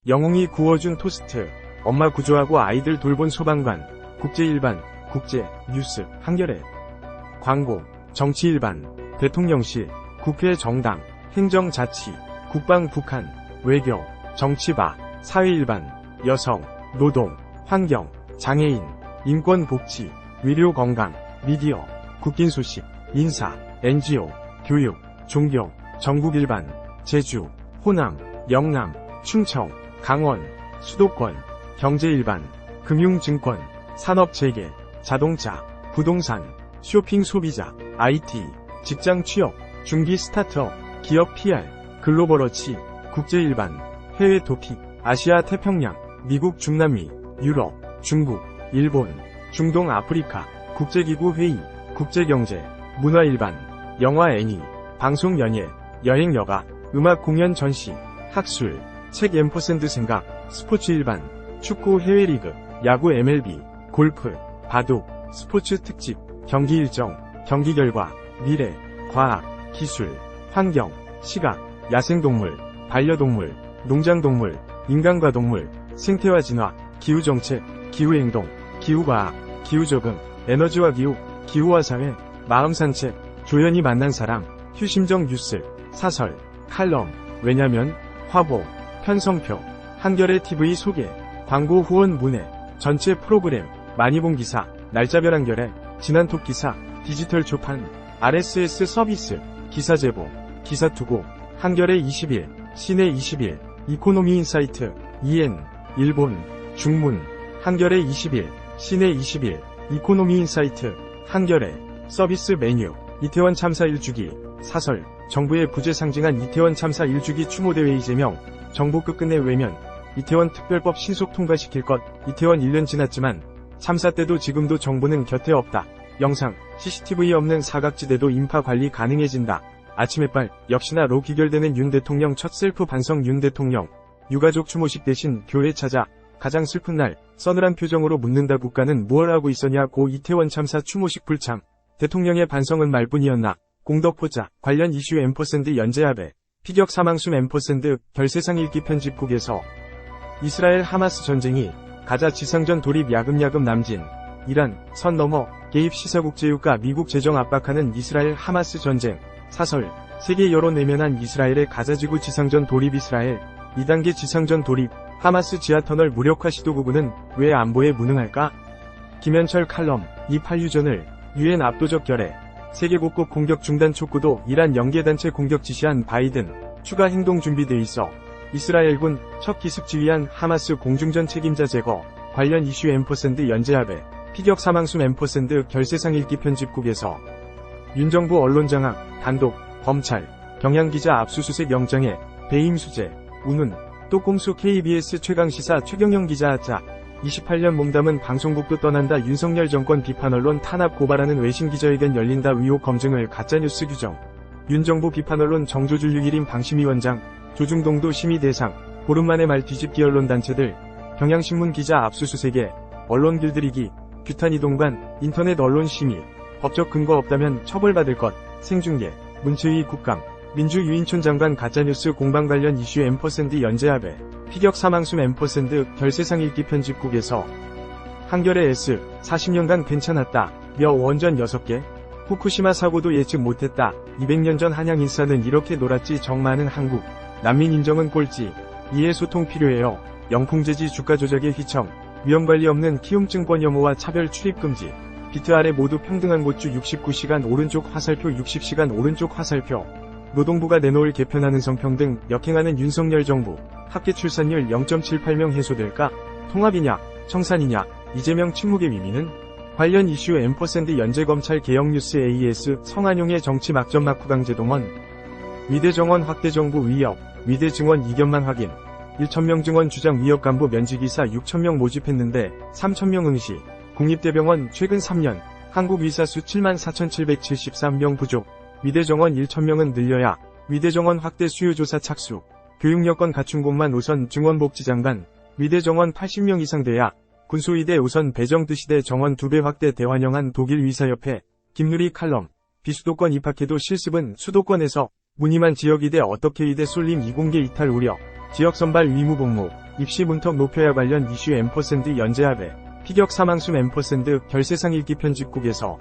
영웅이 구워준 토스트, 엄마 구조하고 아이들 돌본 소방관, 국제일반, 국제, 뉴스, 한겨레. 광고, 정치일반, 대통령실, 국회 정당, 행정자치, 국방 북한, 외교, 정치바, 사회일반, 여성, 노동, 환경, 장애인, 인권복지, 의료건강, 미디어, 국긴 소식, 인사, NGO, 교육, 종교, 전국일반, 제주, 호남, 영남, 충청, 강원, 수도권, 경제일반, 금융증권, 산업재계, 자동차, 부동산, 쇼핑 소비자, IT, 직장 취업, 중기 스타트업, 기업 PR, 글로벌어치, 국제일반, 해외 토픽, 아시아 태평양, 미국 중남미, 유럽, 중국, 일본, 중동 아프리카, 국제기구 회의, 국제경제, 문화일반, 영화 애니, 방송 연예, 여행 여가, 음악 공연 전시, 학술, 책 앰퍼샌드 생각, 스포츠 일반, 축구 해외리그, 야구 MLB, 골프, 바둑, 스포츠 특집, 경기 일정, 경기 결과, 미래, 과학, 기술, 환경, 시각, 야생동물, 반려동물, 농장동물, 인간과 동물, 생태와 진화, 기후정책, 기후행동, 기후과학, 기후적응, 에너지와 기후, 기후와 사회, 마음산책, 조연이 만난 사람, 휴심정 뉴스, 사설, 칼럼, 왜냐면, 화보, 편성표, 한겨레 TV 소개, 광고 후원 문의, 전체 프로그램, 많이 본 기사, 날짜별 한겨레, 지난톡 기사, 디지털 초판, RSS 서비스, 기사 제보, 기사 투고, 한겨레 20일, 시내 20일, 이코노미 인사이트, EN, 일본, 중문, 한겨레 20일, 시내 20일, 이코노미 인사이트, 한겨레, 서비스 메뉴, 이태원 참사 1주기, 사설, 정부의 부재 상징한 이태원 참사 1주기 추모대회 이재명, 정부 끝끝내 외면, 이태원 특별법 신속 통과시킬 것, 이태원 1년 지났지만, 참사 때도 지금도 정부는 곁에 없다. 영상, CCTV 없는 사각지대도 인파 관리 가능해진다. 아침 햇발, 역시나 로 귀결되는 윤 대통령 첫 셀프 반성. 윤 대통령, 유가족 추모식 대신 교회 찾아, 가장 슬픈 날, 서늘한 표정으로 묻는다. 국가는 무얼 하고 있었냐. 고 이태원 참사 추모식 불참. 대통령의 반성은 말뿐이었나. 공덕포자, 관련 이슈 앰퍼샌드 연재합에, 피격 사망숨 앰퍼샌드, 별세상 읽기 편집국에서. 이스라엘 하마스 전쟁이, 가자 지상전 돌입 야금야금 남진, 이란, 선 넘어, 개입 시사국제유가 미국 재정 압박하는 이스라엘 하마스 전쟁, 사설, 세계 여론 내면한 이스라엘의 가자지구 지상전 돌입. 이스라엘, 2단계 지상전 돌입, 하마스 지하터널 무력화 시도. 구구는 왜 안보에 무능할까? 김현철 칼럼, 이 판유전을, UN 압도적 결의, 세계 곳곳 공격 중단 촉구도. 이란 연계단체 공격 지시한 바이든, 추가 행동 준비돼 있어. 이스라엘군, 첫 기습 지휘한 하마스 공중전 책임자 제거, 관련 이슈 앰퍼샌드 연재합에, 피격 사망숨 앰퍼샌드 결세상 읽기 편집국에서. 윤정부 언론장악, 단독, 검찰, 경향기자 압수수색 영장에, 배임 수재, 우는, 또 꼼수. KBS 최강시사 최경영 기자 하자. 28년 몸담은 방송국도 떠난다. 윤석열 정권 비판. 언론 탄압 고발하는 외신 기자회견 열린다. 의혹 검증을 가짜뉴스 규정. 윤 정부 비판. 언론 정조준류 1인 방심위원장, 조중동도 심의 대상, 보름 만에 말 뒤집기. 언론단체들, 경향신문 기자 압수수색에, 언론 길들이기, 규탄 이동관, 인터넷 언론 심의, 법적 근거 없다면 처벌받을 것, 생중계, 문체위 국감, 민주유인촌 장관 가짜뉴스 공방 관련 이슈 앰퍼샌드 연재합에, 피격 사망숨 앰퍼샌드 결세상 읽기 편집국에서. 한겨레 S, 40년간 괜찮았다. 며 원전 6개, 후쿠시마 사고도 예측 못했다. 200년 전 한양 인사는 이렇게 놀았지. 정 많은 한국, 난민 인정은 꼴찌. 이해 소통 필요해요. 영풍재지 주가 조작의 휘청, 위험관리 없는 키움증권 혐오와 차별 출입 금지. 비트 아래 모두 평등한 곳주 69시간 오른쪽 화살표. 60시간 오른쪽 화살표. 노동부가 내놓을 개편하는 성평등, 역행하는 윤석열 정부. 합계 출산율 0.78명 해소될까? 통합이냐, 청산이냐, 이재명 침묵의 의미는? 관련 이슈 앰퍼샌드 연재검찰 개혁뉴스. AS, 성한용의 정치 막점. 마쿠 강제동원. 위대 정원 확대 정부 위협, 위대 증원 이견만 확인. 1,000명 증원 주장 위협. 간부 면직의사 6,000명 모집했는데 3,000명 응시. 국립대병원 최근 3년 한국 의사 수 74,773명 부족. 위대 정원 1,000명은 늘려야. 위대 정원 확대 수요 조사 착수. 교육 여건 갖춘 곳만 우선. 증원복지장관, 위대 정원 80명 이상 돼야. 군소의대 우선 배정. 뜨시대 정원 2배 확대. 대환영한 독일 의사협회. 김누리 칼럼, 비수도권 입학해도 실습은 수도권에서. 무늬만 지역의대 어떻게 의대 쏠림 이공계 이탈 우려. 지역 선발 의무복무, 입시 문턱 높여야 관련 이슈 앰퍼샌드 피격 사망숨 앰퍼샌드 결세상 읽기 편집국에서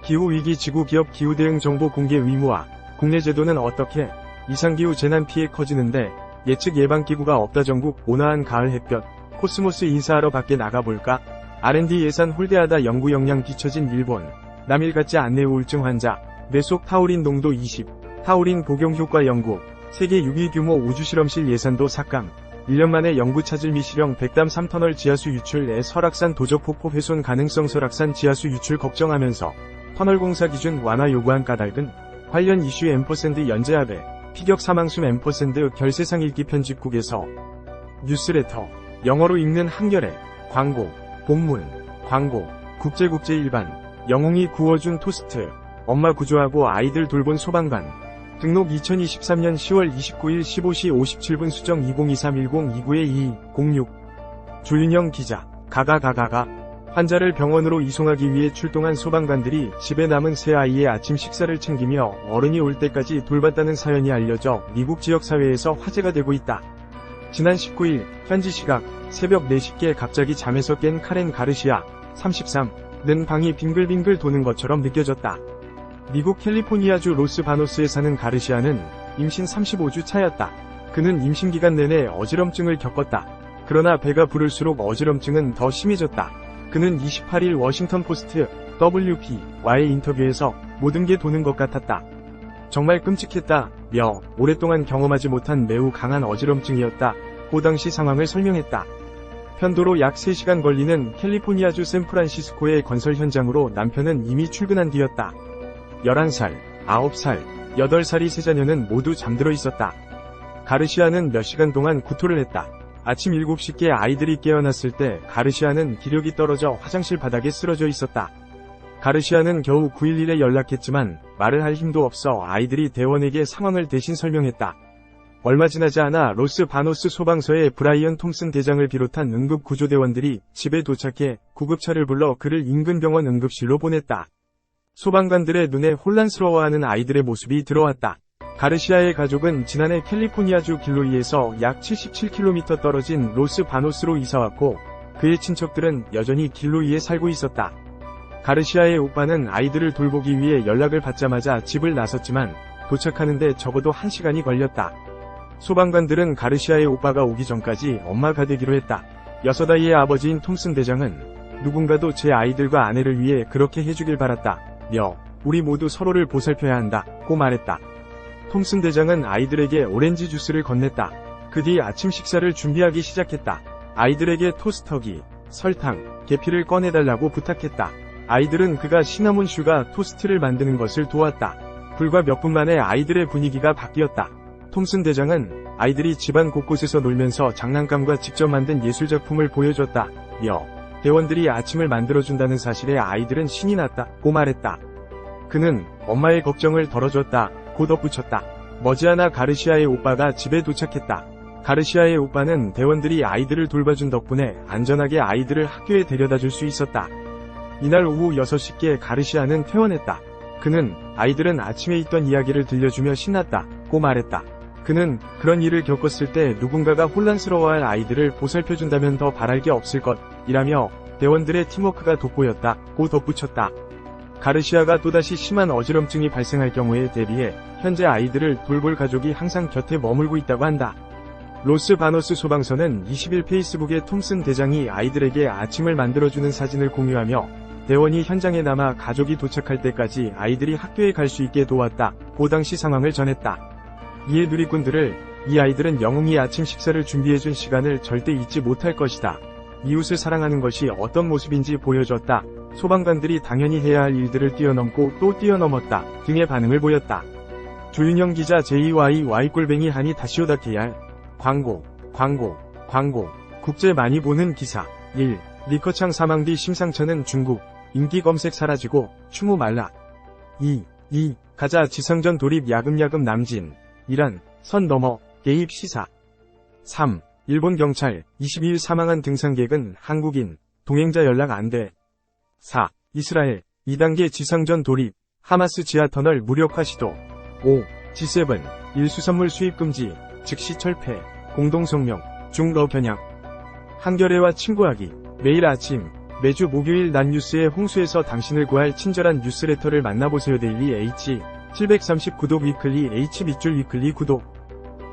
기후위기 지구기업 기후대응 정보 공개 의무화, 국내 제도는 어떻게 이상기후 재난 피해 커지는데 예측 예방기구가 없다. 전국 온화한 가을 햇볕 코스모스 인사하러 밖에 나가볼까? R&D 예산 홀대하다 연구 역량 뒤처진 일본. 남일 같지 않네 우울증 환자. 뇌속 타우린 농도 20. 타우린 복용 효과 연구. 세계 6위 규모 우주실험실 예산도 삭감. 1년 만에 연구 차질 미시령 100담 3터널 지하수 유출에 설악산 도적폭포 훼손 가능성. 설악산 지하수 유출 걱정하면서 터널 공사 기준 완화 요구한 까닭은 관련 이슈 앰퍼샌드 연재합의 피격 사망숨 앰퍼샌드 결세상 읽기 편집국에서 뉴스레터 영어로 읽는 한겨레 광고 본문 광고 국제 일반 영웅이 구워준 토스트 엄마 구조하고 아이들 돌본 소방관 등록 2023년 10월 29일 15시 57분 수정 20231029-2206 조윤영 기자 가가 환자를 병원으로 이송하기 위해 출동한 소방관들이 집에 남은 새 아이의 아침 식사를 챙기며 어른이 올 때까지 돌봤다는 사연이 알려져 미국 지역사회에서 화제가 되고 있다. 지난 19일 현지 시각 새벽 4시께 갑자기 잠에서 깬 카렌 가르시아 33는 방이 빙글빙글 도는 것처럼 느껴졌다. 미국 캘리포니아주 로스바노스에 사는 가르시아는 임신 35주 차였다. 그는 임신 기간 내내 어지럼증을 겪었다. 그러나 배가 부를수록 어지럼증은 더 심해졌다. 그는 28일 워싱턴 포스트 WP와의 인터뷰에서 모든 게 도는 것 같았다. 정말 끔찍했다. 오랫동안 경험하지 못한 매우 강한 어지럼증이었다. 고 당시 상황을 설명했다. 편도로 약 3시간 걸리는 캘리포니아주 샌프란시스코의 건설 현장으로 남편은 이미 출근한 뒤였다. 11살, 9살, 8살이 세 자녀는 모두 잠들어 있었다. 가르시아는 몇 시간 동안 구토를 했다. 아침 7시께 아이들이 깨어났을 때 가르시아는 기력이 떨어져 화장실 바닥에 쓰러져 있었다. 가르시아는 겨우 911에 연락했지만 말을 할 힘도 없어 아이들이 대원에게 상황을 대신 설명했다. 얼마 지나지 않아 로스바노스 소방서의 브라이언 톰슨 대장을 비롯한 응급구조대원들이 집에 도착해 구급차를 불러 그를 인근 병원 응급실로 보냈다. 소방관들의 눈에 혼란스러워하는 아이들의 모습이 들어왔다. 가르시아의 가족은 지난해 캘리포니아주 길로이에서 약 77km 떨어진 로스바노스로 이사왔고 그의 친척들은 여전히 길로이에 살고 있었다. 가르시아의 오빠는 아이들을 돌보기 위해 연락을 받자마자 집을 나섰지만 도착하는데 적어도 1시간이 걸렸다. 소방관들은 가르시아의 오빠가 오기 전까지 엄마가 되기로 했다. 6아이의 아버지인 톰슨 대장은 누군가도 제 아이들과 아내를 위해 그렇게 해주길 바랐다. 우리 모두 서로를 보살펴야 한다. 고 말했다. 톰슨 대장은 아이들에게 오렌지 주스를 건넸다. 그 뒤 아침 식사를 준비하기 시작했다. 아이들에게 토스터기, 설탕, 계피를 꺼내달라고 부탁했다. 아이들은 그가 시나몬 슈가 토스트를 만드는 것을 도왔다. 불과 몇 분 만에 아이들의 분위기가 바뀌었다. 톰슨 대장은 아이들이 집안 곳곳에서 놀면서 장난감과 직접 만든 예술작품을 보여줬다. 대원들이 아침을 만들어준다는 사실에 아이들은 신이 났다. 고 말했다. 그는 엄마의 걱정을 덜어줬다. 고 덧붙였다. 머지않아 가르시아의 오빠가 집에 도착했다. 가르시아의 오빠는 대원들이 아이들을 돌봐준 덕분에 안전하게 아이들을 학교에 데려다 줄 수 있었다. 이날 오후 6시께 가르시아는 퇴원했다. 그는 아이들은 아침에 있던 이야기를 들려주며 신났다. 고 말했다. 그는 그런 일을 겪었을 때 누군가가 혼란스러워할 아이들을 보살펴준다면 더 바랄 게 없을 것이라며 대원들의 팀워크가 돋보였다. 고 덧붙였다. 가르시아가 또다시 심한 어지럼증이 발생할 경우에 대비해 현재 아이들을 돌볼 가족이 항상 곁에 머물고 있다고 한다. 로스바노스 소방서는 20일 페이스북에 톰슨 대장이 아이들에게 아침을 만들어주는 사진을 공유하며 대원이 현장에 남아 가족이 도착할 때까지 아이들이 학교에 갈 수 있게 도왔다. 고 당시 상황을 전했다. 이에 누리꾼들을 이 아이들은 영웅이 아침 식사를 준비해준 시간을 절대 잊지 못할 것이다. 이웃을 사랑하는 것이 어떤 모습인지 보여줬다. 소방관들이 당연히 해야 할 일들을 뛰어넘고 또 뛰어넘었다. 등의 반응을 보였다. 조윤영 기자 JYY 하니 다시오다 KR 광고 국제 많이 보는 기사 1. 리커창 사망 뒤 심상찮은 중국 인기 검색 사라지고 추모 말라 2. 가자 지상전 돌입 야금야금 남진 이란 선 넘어 개입 시사 3. 일본 경찰 22일 사망한 등산객은 한국인 동행자 연락 안 돼 4. 이스라엘 2단계 지상전 돌입 하마스 지하터널 무력화 시도 5. G7 일수산물 수입 금지 즉시 철폐 공동성명 중러 변약. 한겨레와 친구하기. 매일 아침, 매주 목요일 낮 뉴스의 홍수에서 당신을 구할 친절한 뉴스레터를 만나보세요. 데일리 H 730 구독 위클리 H 밑줄 위클리 구독.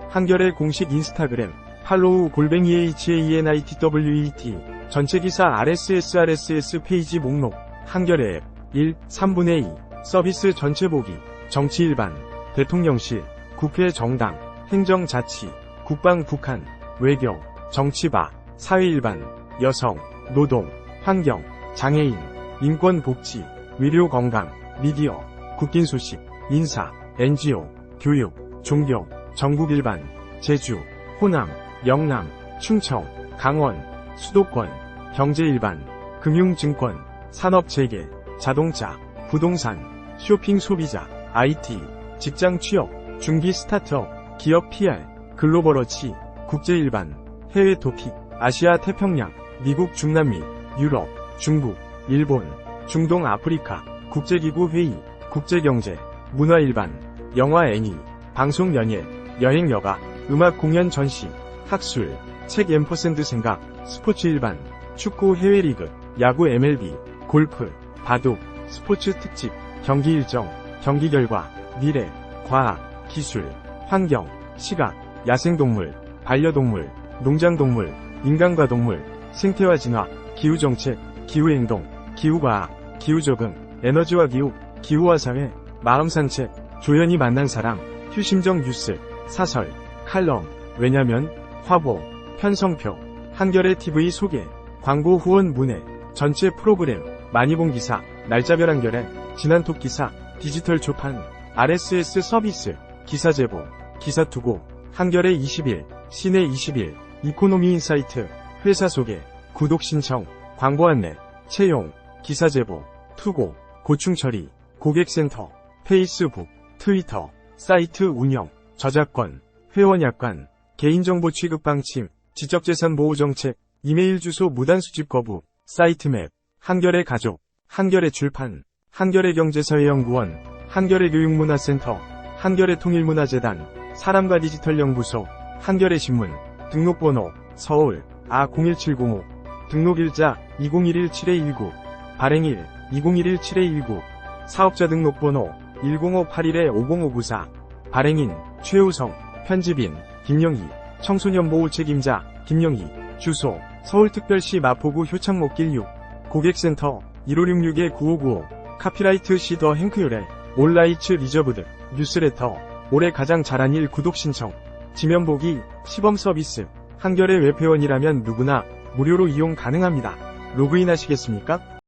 한겨레 공식 인스타그램 팔로우 HANITWET 전체 기사 RSS 페이지 목록. 한겨레 앱 1. 3분의 2 서비스 전체 보기. 정치 일반, 대통령실, 국회 정당, 행정자치, 국방 북한, 외교, 정치바, 사회 일반, 여성, 노동, 환경, 장애인, 인권 복지, 의료 건강, 미디어, 국긴 소식, 인사, NGO, 교육, 종교, 전국 일반, 제주, 호남, 영남, 충청, 강원, 수도권, 경제 일반, 금융증권, 산업재계, 자동차, 부동산, 쇼핑 소비자, IT, 직장 취업, 중기 스타트업, 기업 PR, 글로벌어치, 국제 일반, 해외 토픽, 아시아 태평양, 미국 중남미, 유럽, 중국, 일본, 중동 아프리카, 국제기구 회의, 국제경제, 문화 일반, 영화 애니, 방송 연예, 여행 여가, 음악 공연 전시, 학술, 책 앰퍼샌드 생각, 스포츠 일반, 축구 해외 리그, 야구 MLB, 골프, 바둑, 스포츠 특집, 경기 일정, 경기 결과, 미래, 과학, 기술, 환경, 시각, 야생동물, 반려동물, 농장동물, 인간과 동물, 생태와 진화, 기후정책, 기후행동, 기후과학, 기후적응, 에너지와 기후, 기후와 사회, 마음산책, 조연이 만난 사람, 휴심정 뉴스, 사설, 칼럼, 왜냐면, 화보, 편성표, 한겨레 TV 소개, 광고 후원 문의, 전체 프로그램, 많이 본 기사, 날짜별 한겨레, 지난톡 기사, 디지털 초판, RSS 서비스, 기사 제보, 기사 투고, 한겨레 20일, 시내 20일, 이코노미 인사이트, 회사 소개, 구독 신청, 광고 안내, 채용, 기사 제보, 투고, 고충 처리, 고객센터, 페이스북, 트위터, 사이트 운영, 저작권, 회원 약관, 개인정보 취급 방침, 지적재산 보호 정책, 이메일 주소 무단 수집 거부, 사이트 맵, 한겨레 가족, 한겨레 출판, 한겨레 경제사회연구원, 한겨레 교육문화센터, 한겨레 통일문화재단, 사람과 디지털 연구소, 한겨레 신문, 등록번호, 서울, A01705, 등록일자, 2011-7219, 발행일, 2011-7219, 사업자 등록번호, 1058-50594, 발행인, 최우성, 편집인, 김영희, 청소년보호 책임자, 김영희, 주소, 서울특별시 마포구 효창목길 6, 고객센터, 1566-9595, 카피라이트 시더 행크요레, 올라이츠 리저브드, 뉴스레터, 올해 가장 잘한 일 구독 신청, 지면보기, 시범 서비스, 한겨레 웹회원이라면 누구나 무료로 이용 가능합니다. 로그인 하시겠습니까?